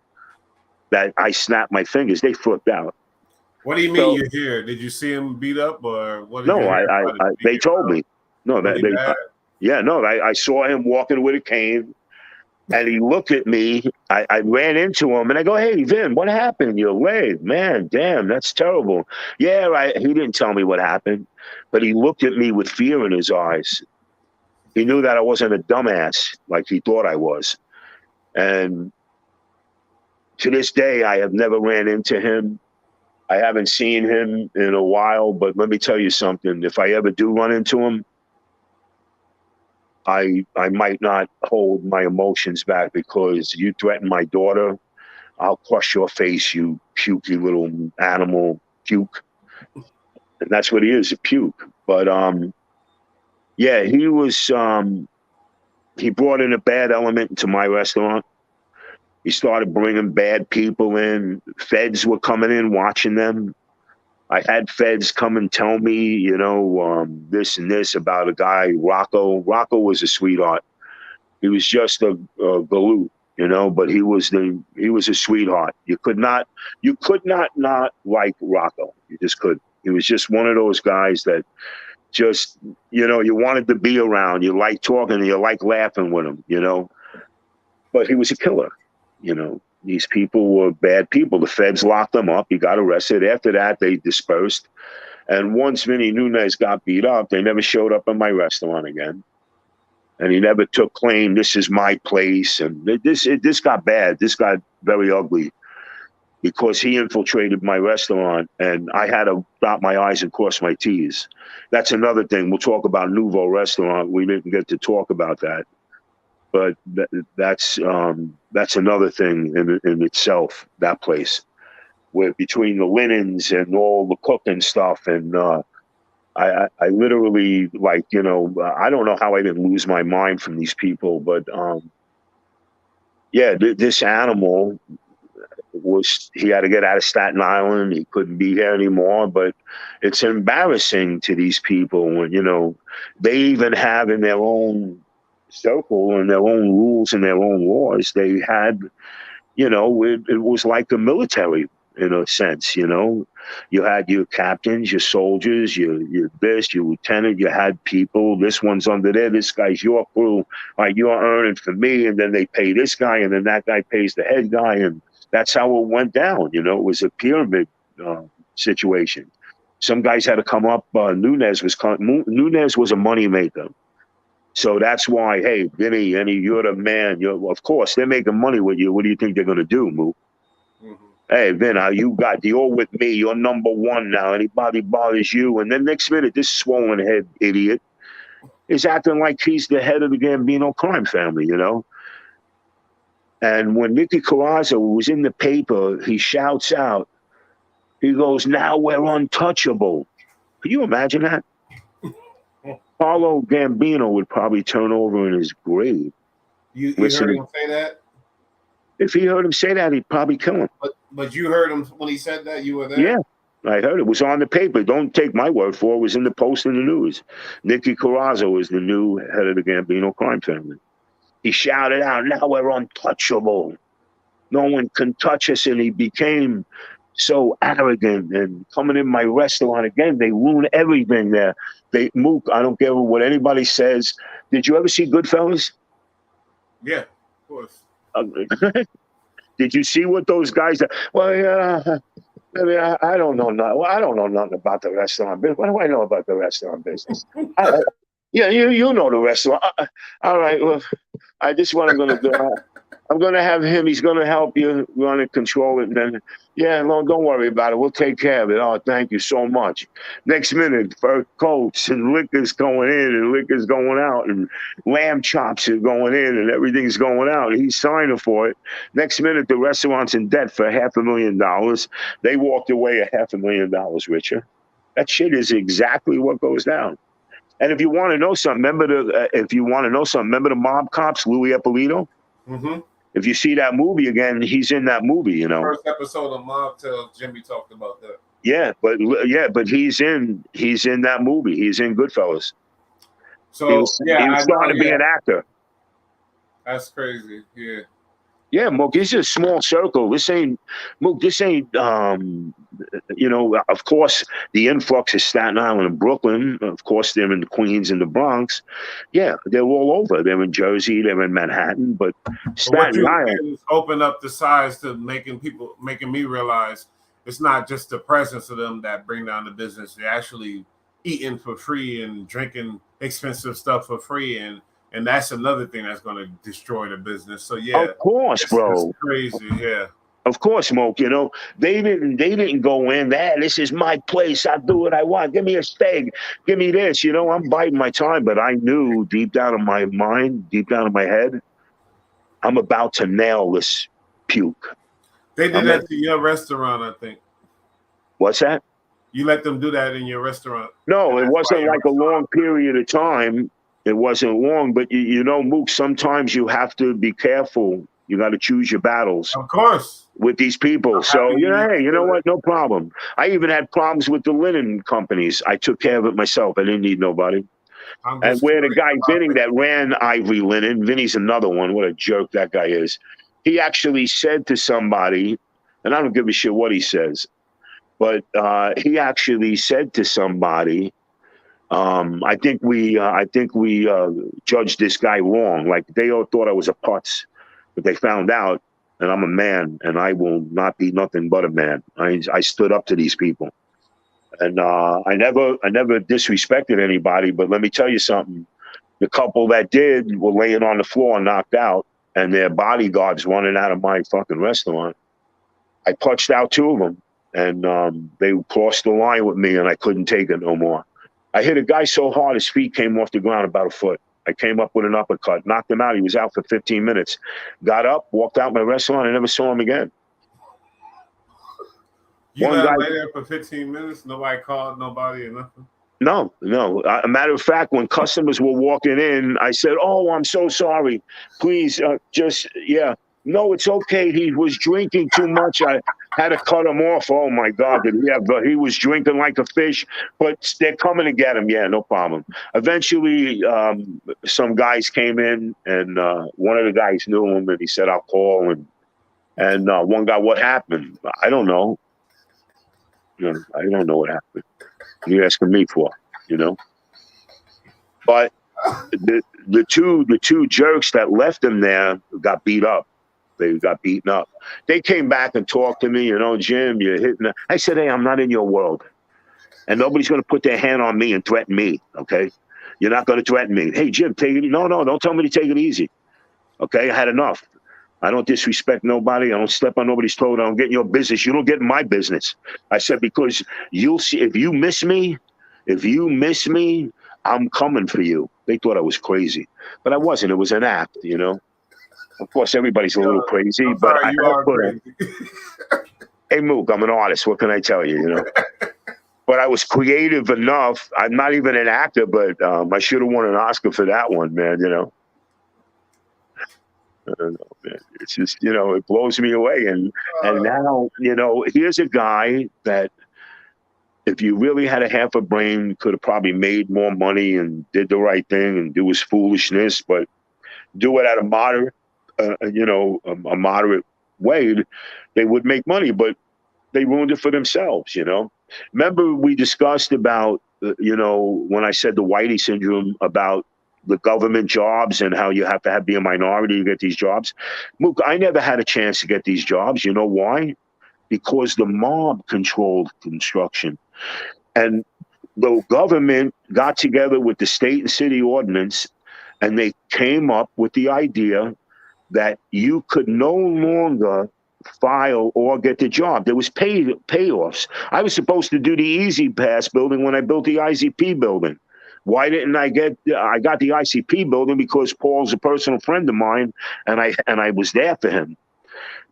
B: that I snap my fingers. They flipped out.
A: What do you mean you hear? Did you see him beat up, or what?
B: No, they told me. No, I saw him walking with a cane. And he looked at me. I ran into him and I go, hey, Vin, what happened? Your leg, man, damn, that's terrible. Yeah, he didn't tell me what happened, but he looked at me with fear in his eyes. He knew that I wasn't a dumbass like he thought I was. And to this day, I have never ran into him. I haven't seen him in a while, but let me tell you something. If I ever do run into him, I might not hold my emotions back, because you threaten my daughter, I'll crush your face, you pukey little animal, puke. And that's what he is, a puke. But yeah, he brought in a bad element into my restaurant. He started bringing bad people in. Feds were coming in, watching them. I had feds come and tell me, this and this about a guy, Rocco. Rocco was a sweetheart. He was just a galoot, but he was a sweetheart. You could not like Rocco. You just couldn't. He was just one of those guys that just, you wanted to be around. You like talking, you like laughing with him, But he was a killer, These people were bad people. The feds locked them up. He got arrested. After that, they dispersed. And once Vinny Nunes got beat up, they never showed up in my restaurant again. and he never took claim. This is my place, and this got bad. This got very ugly because he infiltrated my restaurant, and I had to dot my I's and cross my T's. That's another thing. We'll talk about Nouveau Restaurant. We didn't get to talk about that, but that's another thing in itself. That place, where between the linens and all the cooking stuff, and I literally, like, I don't know how I didn't lose my mind from these people, but yeah, this animal he had to get out of Staten Island. He couldn't be here anymore. But it's embarrassing to these people when, they even have in their own circle and their own rules and their own laws. They had, it was like the military in a sense. You had your captains, your soldiers, your this, your lieutenant. You had people. This one's under there. This guy's your crew. All right, you're earning for me, and then they pay this guy, and then that guy pays the head guy, and that's how it went down. It was a pyramid situation. Some guys had to come up. Nunez was a money maker. So that's why, hey, Vinny, you're the man. Of course, they're making money with you. What do you think they're going to do, Moo? Mm-hmm. Hey, Vin, you got deal with me. You're number one now. Anybody bothers you. And then next minute, this swollen head idiot is acting like he's the head of the Gambino crime family, And when Nicky Corazzo was in the paper, he shouts out, he goes, "Now we're untouchable." Can you imagine that? Paulo Gambino would probably turn over in his grave.
A: You heard him say that?
B: If he heard him say that, he'd probably kill him.
A: But you heard him when he said that? You were there?
B: Yeah, I heard it. It was on the paper. Don't take my word for it. It was in the Post and the News. Nicky Corazzo is the new head of the Gambino crime family. He shouted out, "Now we're untouchable. No one can touch us." And he became so arrogant, and coming in my restaurant again, they ruin everything there. Mook, I don't care what anybody says. Did you ever see Goodfellas?
A: Yeah, of course.
B: Did you see what those guys are? Well, yeah. I don't know nothing. Well, I don't know nothing about the restaurant business. What do I know about the restaurant business? Yeah, you know the restaurant. All right. Well, this is what I'm going to do. I'm going to have him. He's going to help you run and control it. And then, yeah, no, don't worry about it. We'll take care of it. Oh, thank you so much. Next minute, fur coats and liquor's going in and liquor's going out, and lamb chops are going in and everything's going out. He's signing for it. Next minute, the restaurant's in debt for $500,000. They walked away $500,000 richer. That shit is exactly what goes down. And if you want to know something, remember the mob cops, Louis Eppolito? Mm-hmm. If you see that movie again, he's in that movie,
A: First episode of Mob Tales, Jimmy talked about that.
B: Yeah, but he's in that movie. He's in Goodfellas.
A: So
B: he was starting to be an actor.
A: That's crazy. Yeah.
B: Yeah, Mook, this is a small circle. This ain't, of course, the influx is Staten Island and Brooklyn. Of course, they're in Queens and the Bronx. Yeah, they're all over. They're in Jersey, they're in Manhattan, but Staten Island.
A: Open up the size to making me realize it's not just the presence of them that bring down the business. They're actually eating for free and drinking expensive stuff for free, and that's another thing that's going to destroy the business. So yeah,
B: of course, bro,
A: it's crazy. Yeah,
B: of course, Smoke. They didn't go in. This is my place. I do what I want. Give me a steak. Give me this. I'm biding my time. But I knew deep down in my mind, deep down in my head, I'm about to nail this puke.
A: They did that to your restaurant, I think.
B: What's that?
A: You let them do that in your restaurant?
B: No, it wasn't like a long period of time. It wasn't long, but Mook, sometimes you have to be careful. You got to choose your battles.
A: Of course.
B: With these people. So, hey, you know what? No problem. I even had problems with the linen companies. I took care of it myself. I didn't need nobody. And where the guy Vinny that ran Ivory Linen, Vinny's another one. What a jerk that guy is. He actually said to somebody, and I don't give a shit what he says, but he actually said to somebody, I think we judged this guy wrong. Like, they all thought I was a putz, but they found out, and I'm a man, and I will not be nothing but a man. I stood up to these people, and I never disrespected anybody. But let me tell you something: The couple that did were laying on the floor, knocked out, and their bodyguards running out of my fucking restaurant. I punched out 2 of them, and they crossed the line with me, and I couldn't take it no more. I hit a guy so hard his feet came off the ground about a foot. I came up with an uppercut, knocked him out. He was out for 15 minutes. Got up, walked out my restaurant, and never saw him again.
A: You got lay there for 15 minutes? Nobody called, nobody or nothing?
B: No. A matter of fact, when customers were walking in, I said, "Oh, I'm so sorry. Please, no, it's okay. He was drinking too much. I had to cut him off." Oh my God, he was drinking like a fish. But they're coming to get him. Yeah, no problem. Eventually, some guys came in, and one of the guys knew him, and he said, "I'll call." And one guy, "What happened?" "I don't know. I don't know what happened. What are you asking me for?" But the two jerks that left him there got beat up. They got beaten up. They came back and talked to me, "Jim, you're hitting." I said, "Hey, I'm not in your world. And nobody's going to put their hand on me and threaten me, okay? You're not going to threaten me. Hey, Jim, take it. No, don't tell me to take it easy. Okay, I had enough. I don't disrespect nobody. I don't step on nobody's toes. I don't get in your business. You don't get in my business." I said, "Because you'll see, if you miss me, I'm coming for you." They thought I was crazy, but I wasn't. It was an act, Of course, everybody's a little crazy, but
A: you are crazy.
B: Hey, Mook, I'm an artist. What can I tell you, But I was creative enough. I'm not even an actor, but I should have won an Oscar for that one, man, I don't know, man. It's just, it blows me away. And now, here's a guy that if you really had a half a brain, could have probably made more money and did the right thing and do his foolishness, but do it at a moderate, a moderate way, they would make money, but they ruined it for themselves, Remember we discussed about, when I said the Whitey syndrome about the government jobs and how you have to be a minority to get these jobs. Mook, I never had a chance to get these jobs. You know why? Because the mob controlled construction. And the government got together with the state and city ordinance, and they came up with the idea that you could no longer file or get the job. There was payoffs. I was supposed to do the Easy Pass building when I built the ICP building. Why didn't I got the ICP building because Paul's a personal friend of mine, and I was there for him.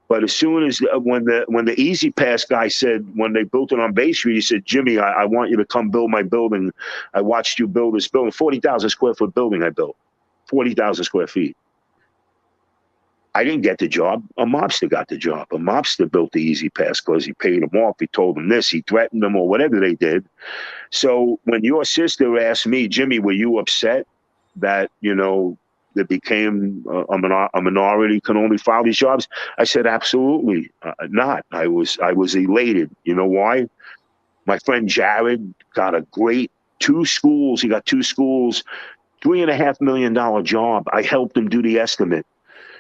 B: But as soon as when the Easy Pass guy said, when they built it on Bay Street, he said, "Jimmy, I want you to come build my building. I watched you build this building, 40,000 square foot building I built, 40,000 square feet. I didn't get the job. A mobster got the job. A mobster built the Easy Pass because he paid him off. He told him this. He threatened them or whatever they did. So when your sister asked me, "Jimmy, were you upset that, that became a minority can only file these jobs?" I said, absolutely not. I was elated. You know why? My friend Jared got a great 2 schools. He got 2 schools, $3.5 million job. I helped him do the estimate.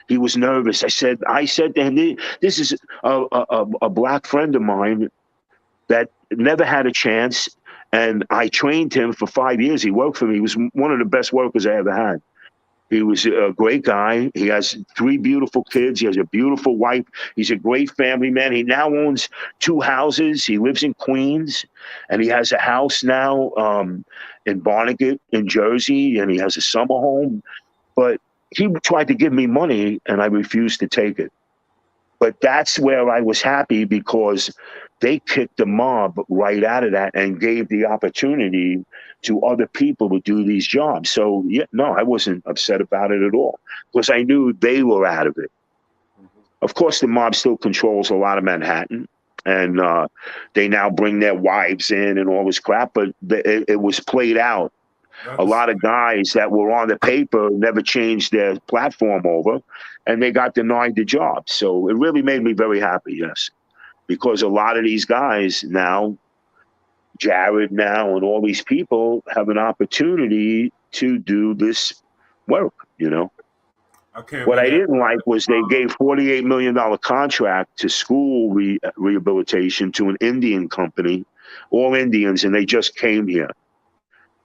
B: He was nervous. I said to him, "This is a black friend of mine that never had a chance, and I trained him for 5 years. He worked for me. He was one of the best workers I ever had. He was a great guy. He has 3 beautiful kids. He has a beautiful wife. He's a great family man. He now owns 2 houses. He lives in Queens, and he has a house now in Barnegat, in Jersey, and he has a summer home. But he tried to give me money, and I refused to take it. But that's where I was happy, because they kicked the mob right out of that and gave the opportunity to other people to do these jobs. So, I wasn't upset about it at all, because I knew they were out of it. Of course, the mob still controls a lot of Manhattan, and they now bring their wives in and all this crap, but it was played out. A lot of guys that were on the paper never changed their platform over, and they got denied the job. So it really made me very happy, yes, because a lot of these guys now, Jared now, and all these people have an opportunity to do this work, What I didn't like was they gave $48 million contract to school rehabilitation to an Indian company, all Indians, and they just came here.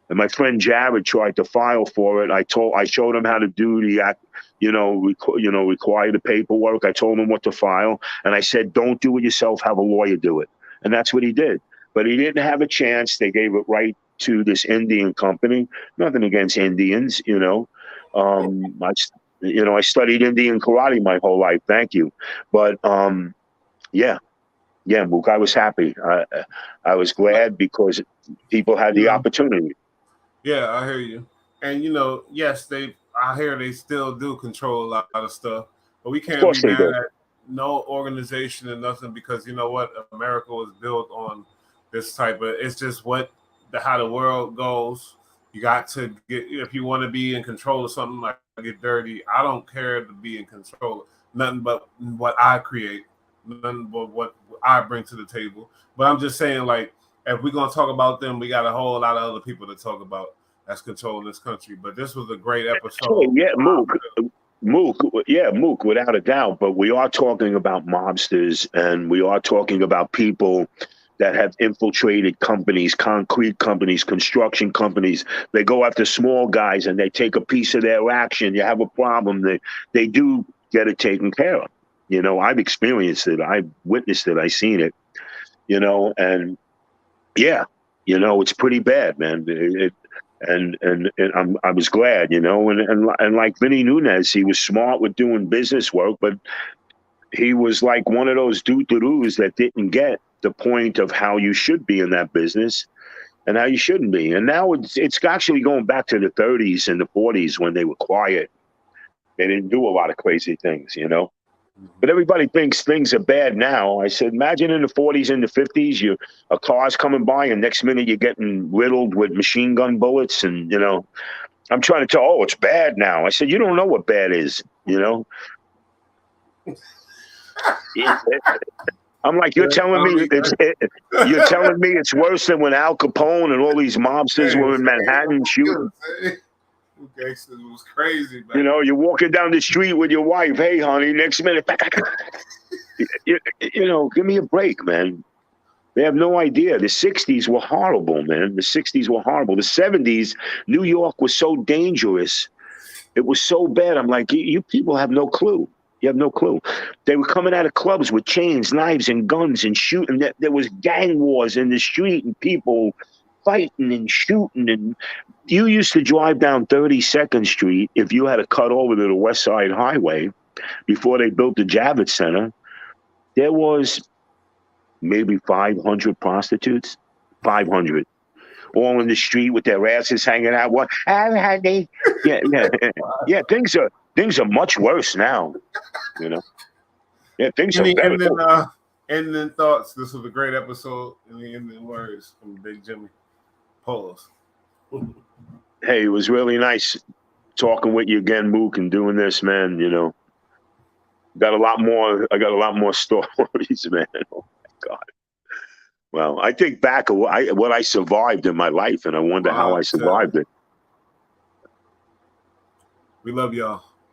B: And my friend Jared tried to file for it. I showed him how to do the, require the paperwork. I told him what to file, and I said, don't do it yourself. Have a lawyer do it. And that's what he did. But he didn't have a chance. They gave it right to this Indian company. Nothing against Indians, I studied Indian karate my whole life. Thank you. But Mook, I was happy. I was glad because people had the opportunity.
A: Yeah, I hear you. And yes, I hear they still do control a lot of stuff, but we can't be mad at no organization and nothing, because you know what, America was built on this type of. It's just how the world goes. You got to get, if you want to be in control of something, like get dirty. I don't care to be in control. Nothing but what I create. Nothing but what I bring to the table. But I'm just saying, like, if we're gonna talk about them, we got a whole lot of other people to talk about that's controlling this country. But this was a great episode.
B: Yeah, Mook, without a doubt. But we are talking about mobsters, and we are talking about people that have infiltrated companies, concrete companies, construction companies. They go after small guys and they take a piece of their action. You have a problem, they do get it taken care of. I've experienced it. I've witnessed it. I've seen it. And yeah, it's pretty bad, man. I was glad, and like Vinny Nunes, he was smart with doing business work, but he was like one of those doo-doo-doos that didn't get the point of how you should be in that business and how you shouldn't be. And now it's actually going back to the 30s and the 40s when they were quiet. They didn't do a lot of crazy things, But everybody thinks things are bad now. I said, imagine in the 40s and the 50s, a car's coming by and next minute you're getting riddled with machine gun bullets. And, I'm trying to tell, it's bad now. I said, you don't know what bad is, I'm like, you're telling me it's worse than when Al Capone and all these mobsters were in Manhattan shooting.
A: Okay, so it was crazy. Man.
B: You're walking down the street with your wife. Hey, honey, next minute, give me a break, man. They have no idea. The 60s were horrible, man. The 60s were horrible. The 70s, New York was so dangerous. It was so bad. I'm like, you people have no clue. You have no clue. They were coming out of clubs with chains, knives, and guns and shooting. There was gang wars in the street and people fighting and shooting. And you used to drive down 32nd Street if you had to cut over to the West Side Highway before they built the Javits Center. There was maybe 500 prostitutes, 500, all in the street with their asses hanging out. What? Yeah. Things are much worse now, Yeah, things are better.
A: Ending thoughts. This was a great episode. And the ending words from Big Jimmy. Pause.
B: Hey, it was really nice talking with you again, Mook, and doing this, man. Got a lot more. I got a lot more stories, man. Oh my God. Well, I think back of what I survived in my life, and I wonder how I survived it.
A: We love y'all.